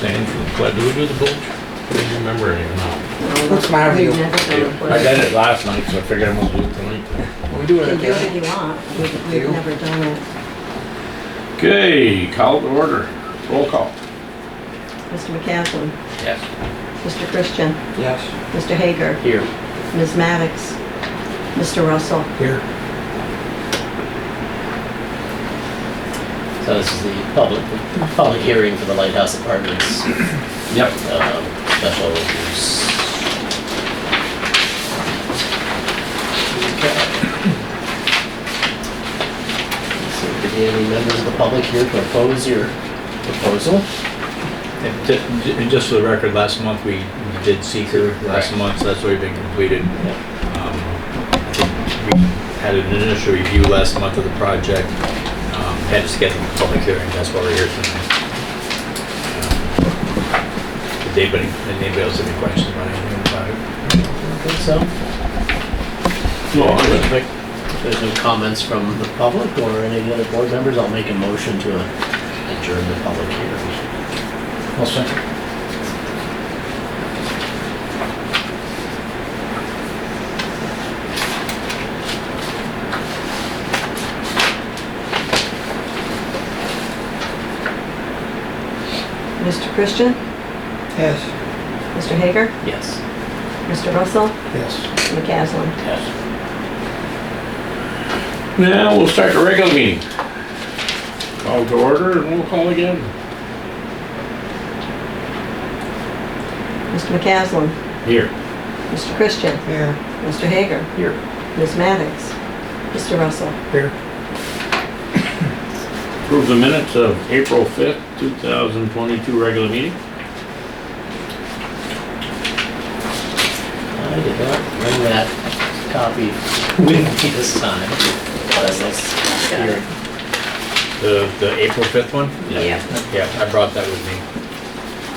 abstain from the pledge. Do we do the bulge? I don't remember any now. What's the matter with you? I did it last night, so I figured I must do it tonight. We do You it can at do it the if you want. We've Do? never done it. Okay, call to order. Roll call. Mr. McCaslin, Yes. Mr. Christian, Yes. Mr. Hager, Here. Ms. Maddox, Mr. Russell. Here. So this is the public hearing for the Lighthouse Apartments, Yep. special use. Okay. So, did any members of the public here propose your proposal? Just for the record, last month we did seeker last Right. month, so that's already been completed. Yeah. I think we had an initial review last month of the project, had to schedule a public hearing, that's why we're here tonight. Did anybody else have any questions about anything about it? I think so. No, If there's no comments from the public or any of the other board members, I'll make a motion to adjourn the public hearing. I'll second. Mr. Christian, Yes. Mr. Hager, Yes. Mr. Russell, Yes. Mr. McCaslin. Yes. Now we'll start the regular meeting. Call to order and we'll call again. Mr. McCaslin, Here. Mr. Christian, Here. Mr. Hager, Here. Ms. Maddox, Mr. Russell. Here. Approve the minutes of April 5th, 2022 regular meeting. I did not bring that copy with me this time. But it's here. The April 5th one? Yeah. Yeah, I brought that with me.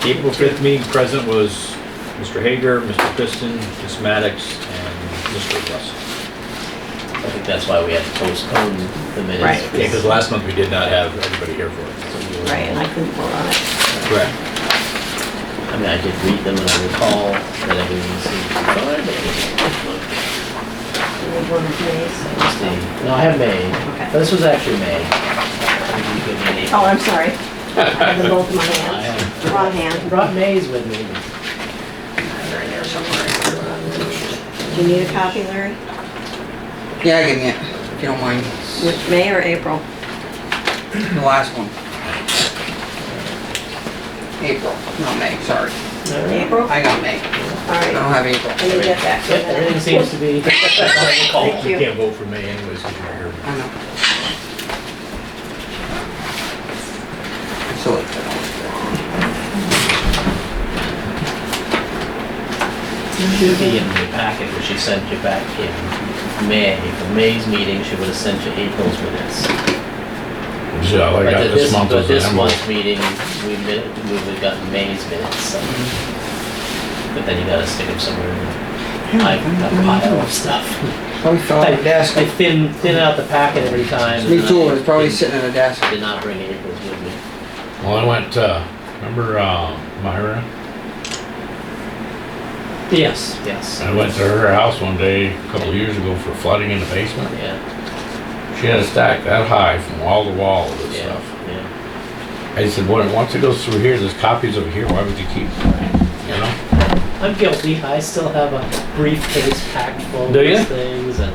The April 5th meeting present was Mr. Hager, Mr. Piston, Ms. Maddox, and Mr. Russell. I think that's why we had to postpone the minutes. Right. Yeah, because last month we did not have everybody here for it. So you were- Right, and I couldn't vote on it. Correct. I mean, I did read them and I recall that everything seemed to be fine, but I didn't look. We need one of these. Let's see. No, I have May. Okay. But this was actually May. You give me an Oh, I'm sorry. I have them both in my I hands. have- Wrong hand. brought May's with me. They're in there somewhere. Do you need a copy, Larry? Yeah, give me it, if you don't mind. Which, May or April? The last one. April, not May, sorry. April? I got May. All I right. don't have April. Let me get that. Yep, everything seems to be. Thank You you. can't vote for me anyways because you're here. I know. So it's Should be in the packet which she sent you back in May. For May's meeting, she would have sent you April's minutes. So I got this month But as this an month's envelope. meeting, we've got May's minutes. So. But then you gotta stick them somewhere in a pile of stuff. probably fell on the desk. I thin out the packet every time. Me and too, I it's probably didn't- sitting at a desk. I did not bring April's with me. Well, I went, remember Myra? Yes, yes. I went to her house one day a couple of years ago for flooding in the basement. Yeah, She had a stack that high from wall to wall of this yeah, stuff. yeah. I said, boy, once it goes through here, there's copies over here, why would you keep, you know? I'm guilty. I still have a briefcase packed full Do of ya? these things and.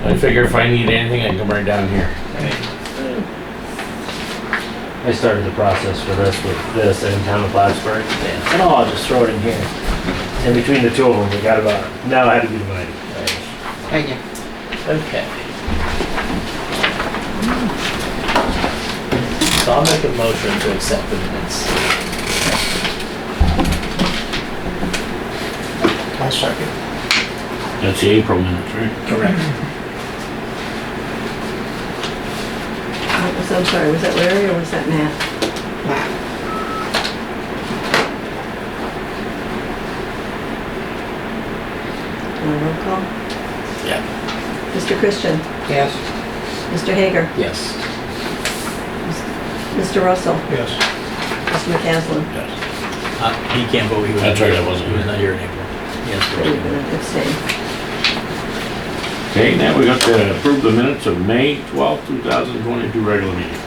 I figure if I need anything, I can come right down here. I started the process for this with this and Town of Plattsburgh. Yeah. And I'll just throw it in here. And between the two of them, we got about, now I had to be divided. Thank you. Okay. So I'll make a motion to accept the minutes. I'll second. That's the April minutes, right? Correct. I'm sorry, was that Larry or was that Matt? Matt. Roll call. Yeah. Mr. Christian, Yes. Mr. Hager, Yes. Mr. Russell, Yes. Mr. McCaslin? Yes. He can't vote, he was. That's right, I wasn't He was here. not here in April. Yes, Are you gonna abstain? Okay, now we got to approve the minutes of May 12th, 2022 regular meeting.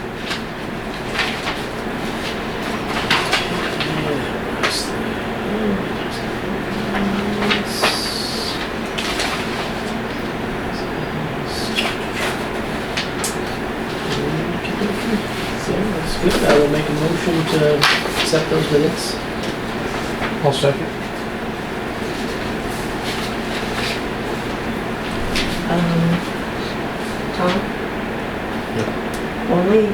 So that's good. I will make a motion to accept those minutes. I'll second. Tom? Only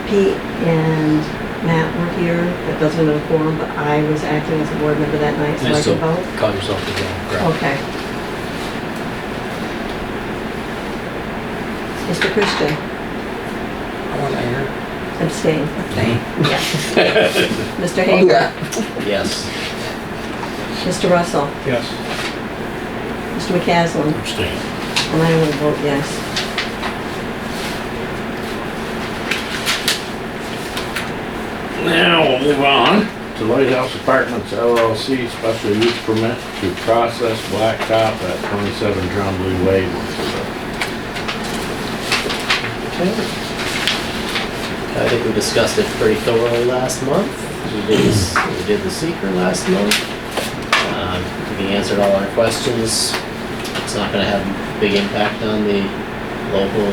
Pete and Matt were here, that doesn't mean a quorum, but I was acting as a board member that night, so I Nice can to vote. call yourself the correct. Okay. Mr. Christian, I want to hear. abstain. Thank. Yes. Mr. Oh, Hager, yeah. Yes. Mr. Russell, Yes. Mr. McCaslin, Abstain. and I will vote yes. Now we'll move on to Lighthouse Apartments LLC special use permit to process blacktop at 27 Trombley Way. I think we discussed it pretty thoroughly last month. We did the seeker last month. We answered all our questions. It's not gonna have a big impact on the local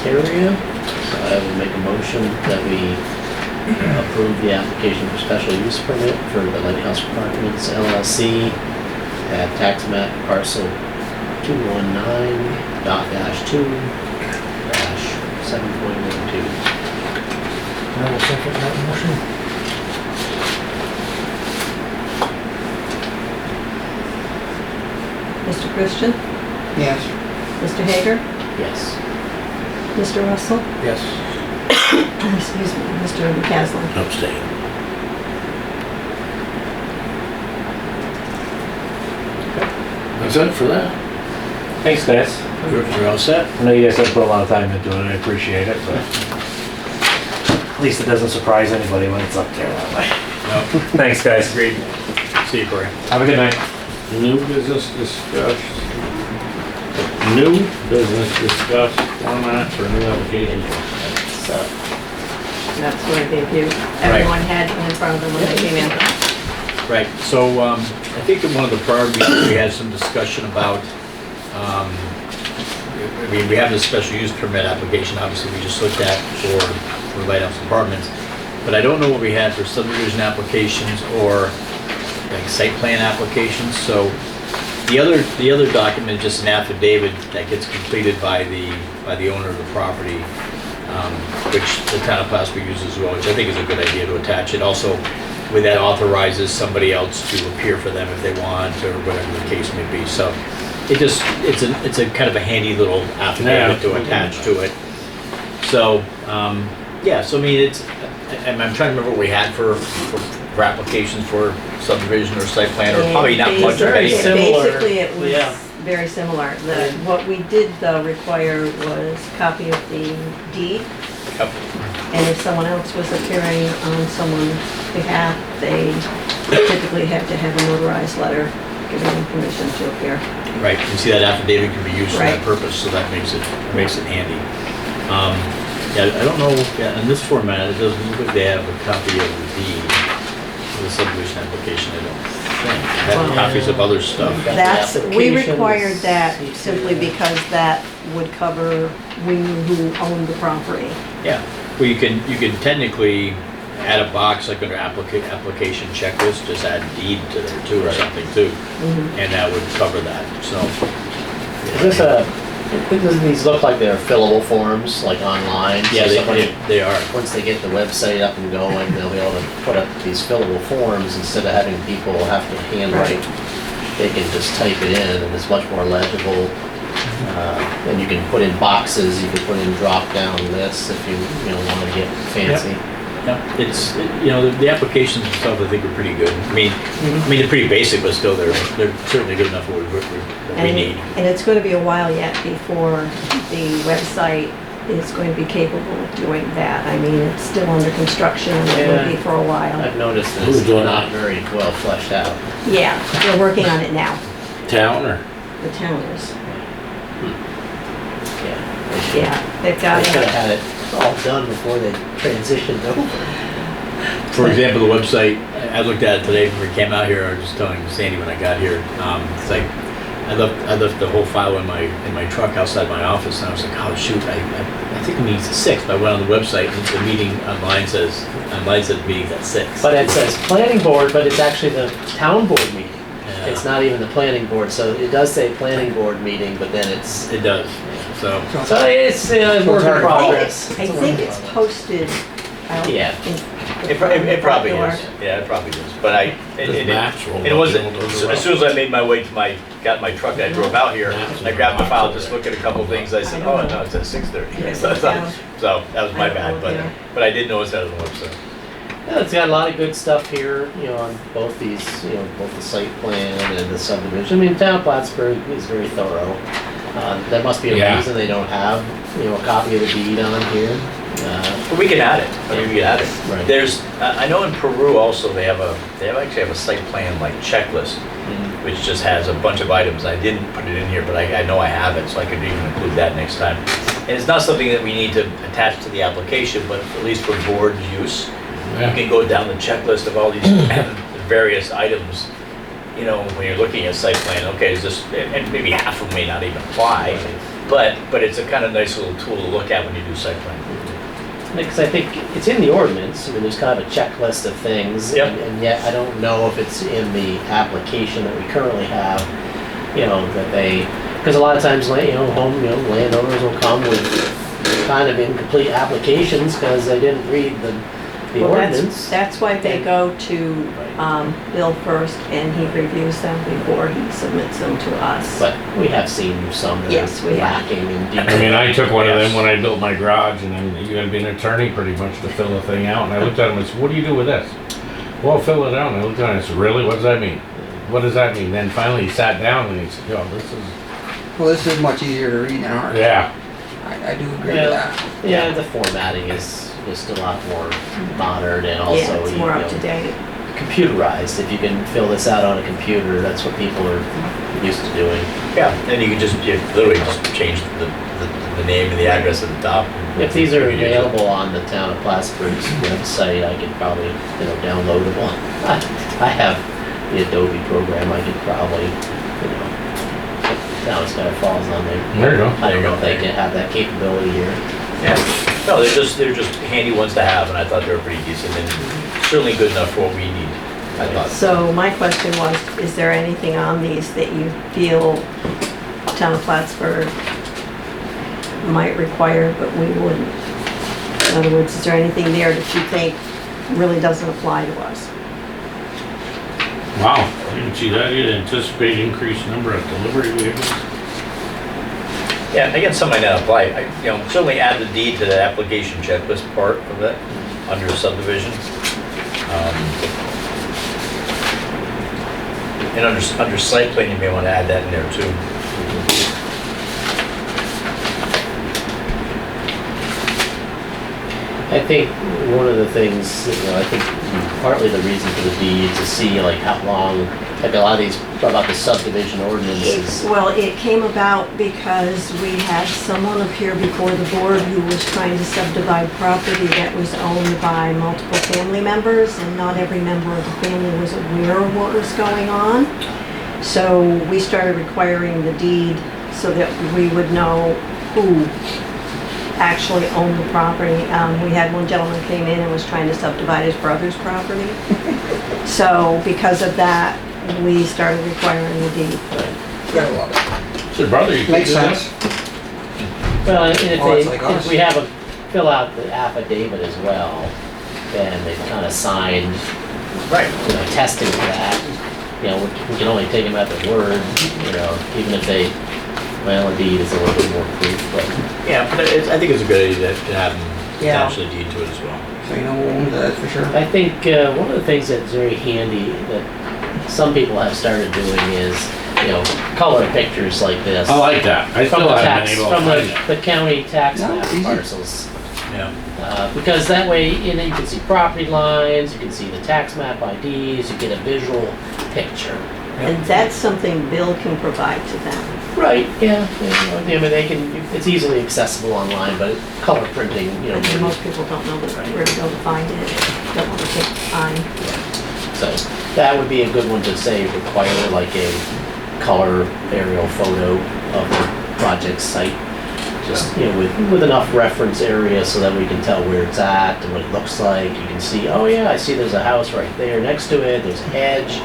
area. So I will make a motion that we approve the application for special use permit for the Lighthouse Apartments LLC at tax map parcel 219.2-7.12. I will second that motion. Mr. Christian, Yes. Mr. Hager, Yes. Mr. Russell, Yes. excuse me, Mr. McCaslin. Abstain. That's it for that. Thanks, guys. You're all set? I know you guys have put a lot of time into it, and I appreciate it, but at least it doesn't surprise anybody when it's up there that way. No. Thanks, guys. Agreed. See you, Corey. Have a good night. New business discussed. New business discussed format for new applications. So, That's what I gave you. Everyone had in front of them when they came in. Right, so I think in one of the prior meetings, we had some discussion about, I mean, we have this special use permit application, obviously, we just looked at for Lighthouse Apartments, but I don't know what we had for subdivision applications or like site plan applications, so the other document, just an affidavit that gets completed by the owner of the property, which the town of Plattsburgh uses as well, which I think is a good idea to attach it. Also, with that authorizes somebody else to appear for them if they want, or whatever the case may be. So it's a kind of a handy little affidavit to attach to it. So, yeah, so I mean, I'm trying to remember what we had for applications for subdivision or site plan, or probably not much of Very anything. similar. Basically, it was Yeah. very similar. What we did though require was a copy of the deed. Yep. And if someone else was appearing on someone's behalf, they typically have to have a notarized letter giving them permission to appear. Right, you see that affidavit can be used for that Right. purpose, so that makes it handy. Yeah, I don't know, yeah, in this format, it doesn't look like they have a copy of the deed, of the subdivision application, I don't think. They have Well, copies of other stuff. Got the That's, we application, required that the simply because that would cover, we knew who owned the property. Yeah, well, you can technically add a box like under application checklist, just add deed to there too, or something too, and that would cover that, so. Is this doesn't these look like they're fillable forms, like online? Yeah, So somebody- they are. Once they get the website up and going, they'll be able to put up these fillable forms instead of having people have to handwrite. They can just type it in and it's much more legible. And you can put in boxes, you can put in drop-down lists if you want to get fancy. Yeah, the applications themselves, I think, are pretty good. I mean, they're pretty basic, but still, they're certainly good enough for what we need. And it's gonna be a while yet before the website is going to be capable of doing that. I mean, it's still under construction and it will be for a while. I've noticed that Who's it's doing not that? very well fleshed out. Yeah, they're working on it now, Town or? the town is. Yeah. They should- Yeah, they've They got should have it. had it all done before they transitioned over. For example, the website, I looked at it today when we came out here, I was just telling Sandy when I got here, it's like, I left the whole file in my truck outside my office, and I was like, oh shoot, I think the meeting's at 6, but I went on the website, and the meeting online says meeting's at 6. But it says planning board, but it's actually the town board meeting. Yeah. It's not even the planning board, so it does say planning board meeting, but then it's, It does, so, so it's a work in progress. I think it's posted out. Yeah. it probably is, yeah, it probably is, but There's maps rolled it up wasn't, the road. as soon as I made my way to got my truck, I drove out here, I grabbed my file, just looked at a couple of things, I said, oh, no, it's at 6:30. So, that was my bad, but I did notice that on the website. Yeah, it's got a lot of good stuff here, you know, on both these, you know, both the site plan and the subdivision. I mean, town of Plattsburgh is very thorough. There must be a Yeah. reason they don't have, you know, a copy of the deed on here. But we can add it, I mean, we can add it. Right. There's, I know in Peru also, they actually have a site plan like checklist, which just has a bunch of items. I didn't put it in here, but I know I have it, so I could even include that next time. And it's not something that we need to attach to the application, but at least for board use, you Yeah. can go down the checklist of all these various items, you know, when you're looking at site plan, okay, is this, and maybe half of them may not even apply, but it's a kind of nice little tool to look at when you do site plan. Because I think it's in the ordinance, I mean, there's kind of a checklist of things. Yep. And yet I don't know if it's in the application that we currently have, you know, that they, because a lot of times, you know, landowners will come with kind of incomplete applications because they didn't read the Well, ordinance. that's why they go to Bill first, and he reviews them before he submits them to us. But we have seen some that Yes, are we have. lacking in detail. I mean, I took one of them when I built my garage, and then you had to be an attorney pretty much to fill the thing out, and I looked at him and said, what do you do with this? Well, fill it out, and I looked at him and I said, really, what does that mean? What does that mean? Then finally he sat down and he said, yo, this is, Well, this is much easier to read than ours. yeah. I do agree Yeah. with that. Yeah, the formatting is just a lot more modern and also, Yeah, it's more you up know, to date. computerized. If you can fill this out on a computer, that's what people are used to doing. Yeah, and you can just, you literally just change the name and the address at the top. If these are You can use it. available on the town of Plattsburgh's website, I could probably, you know, download them all. I have the Adobe program, I could probably, you know, now it's kind of falls on there. There you go. I don't know if they can have that capability here. Yeah, no, they're just handy ones to have, and I thought they were pretty decent, and certainly good enough for what we need, I thought. So my question was, is there anything on these that you feel town of Plattsburgh might require, but we wouldn't? In other words, is there anything there that you think really doesn't apply to us? Wow, I didn't see that. You'd anticipate increased number of delivery vehicles. Yeah, again, some might not apply, you know, certainly add the deed to the application checklist part of that, under subdivision. And under site plan, you may want to add that in there too. I think one of the things, you know, I think partly the reason for the deed is to see like how long, like a lot of these, about the subdivision ordinances. Well, it came about because we had someone appear before the board who was trying to subdivide property that was owned by multiple family members, and not every member of the family was aware of what was going on. So we started requiring the deed so that we would know who actually owned the property. We had one gentleman came in and was trying to subdivide his brother's property. So because of that, we started requiring the deed. Gotta love it. So brother, you can Makes do that? sense. Well, and if Oh, it's they, like us. if we have a, fill out the affidavit as well, then they've kind of signed, Right. you know, testing for that. You know, we can only take them at their word, you know, even if they, well, a deed is a little bit more proof, but. Yeah, but I think it's a good idea to have them Yeah. attach the deed to it as well. So you know who owns that for sure. I think one of the things that's very handy that some people have started doing is color pictures like this. I like that. I From still the haven't tax, been able to from find it. the county tax No, map easy. parcels. Yeah. Because that way, you know, you can see property lines, you can see the tax map IDs, you get a visual picture. And that's something Bill can provide to them. Right, yeah, I mean, they can, it's easily accessible online, but color printing, you know. And most people don't know where to go to find it, don't want to take time. So that would be a good one to say, require like a color aerial photo of the project site. Just, you know, with enough reference area so that we can tell where it's at and what it looks like. You can see, oh yeah, I see there's a house right there next to it, there's a hedge.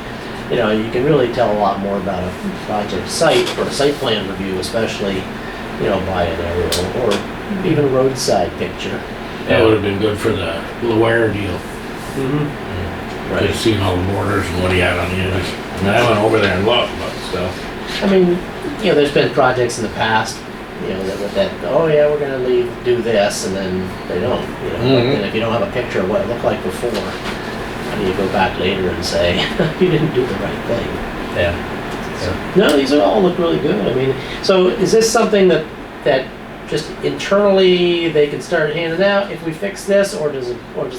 You know, you can really tell a lot more about a project site for a site plan review, especially, you know, by an aerial or even a roadside picture. That would have been good for the Loire deal. Mm-hmm. Just Right. seeing all the borders and what he had on the edge. I mean, I went over there and looked, but still. I mean, you know, there's been projects in the past, you know, that oh yeah, we're gonna do this, and then they don't, you know. Mhm. And if you don't have a picture of what it looked like before, how do you go back later and say, you didn't do the right thing? Yeah. No, these all look really good. I mean, so is this something that just internally they can start handing out if we fix this, or does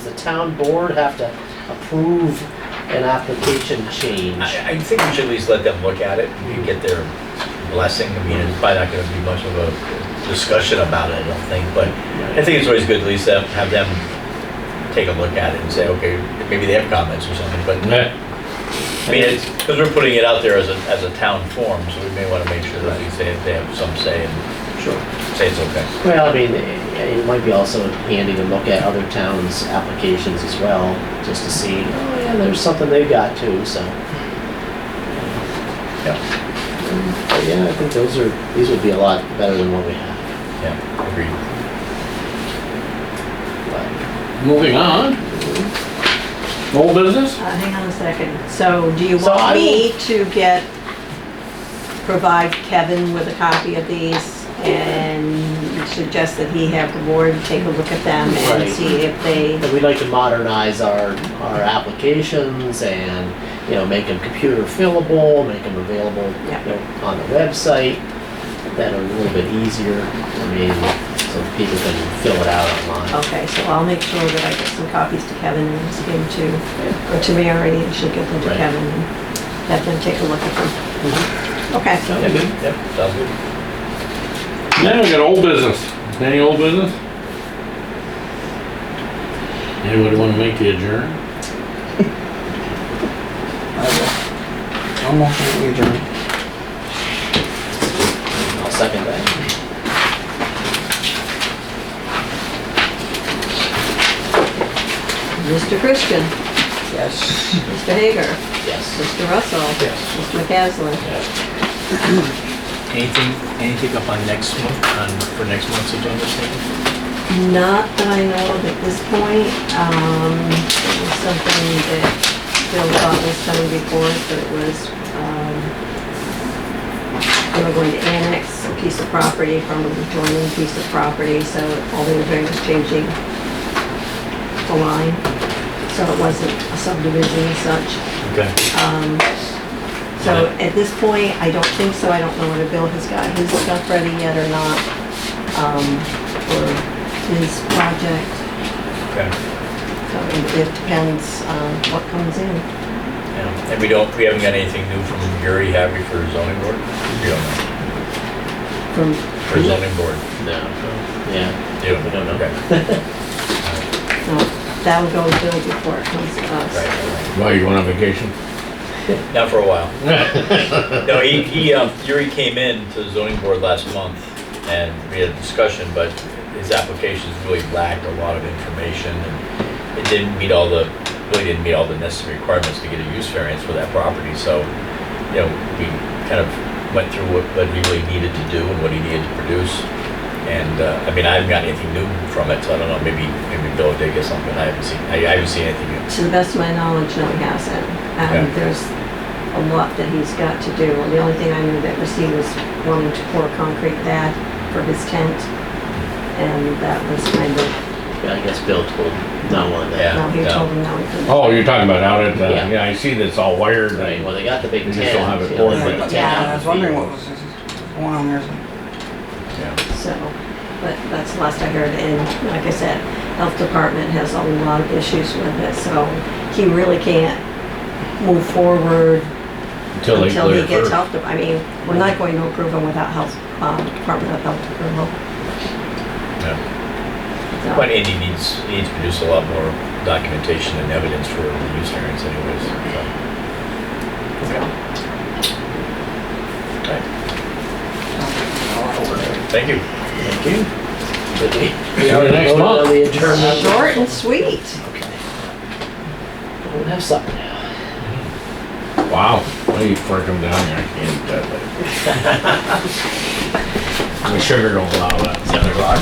the town board have to approve an application change? I think we should at least let them look at it and get their blessing. I mean, it's probably not gonna be much of a discussion about it, I don't think, but I think it's always good at least to have them take a look at it and say, okay, maybe they have comments or something, but Yeah. I mean, it's, because we're putting it out there as a town form, so we may want to make sure that we say they have some say and Sure. say it's okay. Well, I mean, it might be also handy to look at other towns' applications as well, just to see, oh yeah, there's something they got too, so. Yeah, But yeah, I think these would be a lot better than what we have. yeah, agreed. But, Moving on. Old business? Hang on a second. So do you So I want me to provide Kevin with a copy of these and suggest that he have the board take a look at them and Right. see if they, and we'd like to modernize our applications and, you know, make them computer fillable, make them available, Yeah. you know, on the website, that are a little bit easier. I mean, so people can fill it out online. okay, so I'll make sure that I get some copies to Kevin and ask him to, or to Mary, and she'll get them to Right. Kevin and have them take a look at them. Okay. Yeah, good, yeah, sounds good. Then we got old business. Any old business? Anybody want to make the adjourn? I'm motion that we adjourn. I'll second that. Mr. Christian, Yes. Mr. Hager, Yes. Mr. Russell, Yes. Mr. McCaslin. Anything up on next month, for next month's agenda, Sandy? Not that I know of at this point. It was something that Bill thought was coming before us, but it was, they were going to annex a piece of property from an adjoining piece of property, so all they were doing was changing the line. So it wasn't a subdivision as such. Okay. So at this point, I don't think so. I don't know whether Bill has got his stuff ready yet or not, for his project. Okay. So it depends on what comes in. Yeah. And we haven't got anything new from Gary, have we, for zoning board? We don't know. From, For zoning board? No. Yeah. You We don't know. Okay. no, that'll go to Bill before it comes to us. Right, right, Why, you going on vacation? right. Not for a while. No, Yuri came in to the zoning board last month and we had a discussion, but his applications really lacked a lot of information and it really didn't meet all the necessary requirements to get a use variance for that property. So, you know, we kind of went through what he really needed to do and what he needed to produce. And, I mean, I haven't got anything new from it, so I don't know, maybe Bill did get something I haven't seen anything new. To the best of my knowledge, no, he hasn't. Okay. There's a lot that he's got to do. The only thing I knew that was he was wanting to pour a concrete pad for his tent. And that was kind of I guess Bill told no one that. No, he Yeah. told him no, he couldn't. Oh, you're talking about out at, Yeah. yeah, I see that's all wired. Right, well, they got the big They tent. just don't have it you know, poured they put yet. the tent Yeah. out I in was the wondering field. what was going on there. Yeah. So, but that's the last I heard, and like I said, health department has a lot of issues with it, so he really can't move forward Until they until he clear gets first. health, I mean, we're not going to approve him without health, Department of Health approval. Yeah. So, But Andy needs to produce a lot more documentation and evidence for the use variance anyways. So. Right. Thank you. Thank you. Did we See you already next voted on month. the adjournment? short and sweet. Okay. We'll have supper now. Wow, wait before I come down here, I can't eat that later. The sugar don't allow that. 7 o'clock.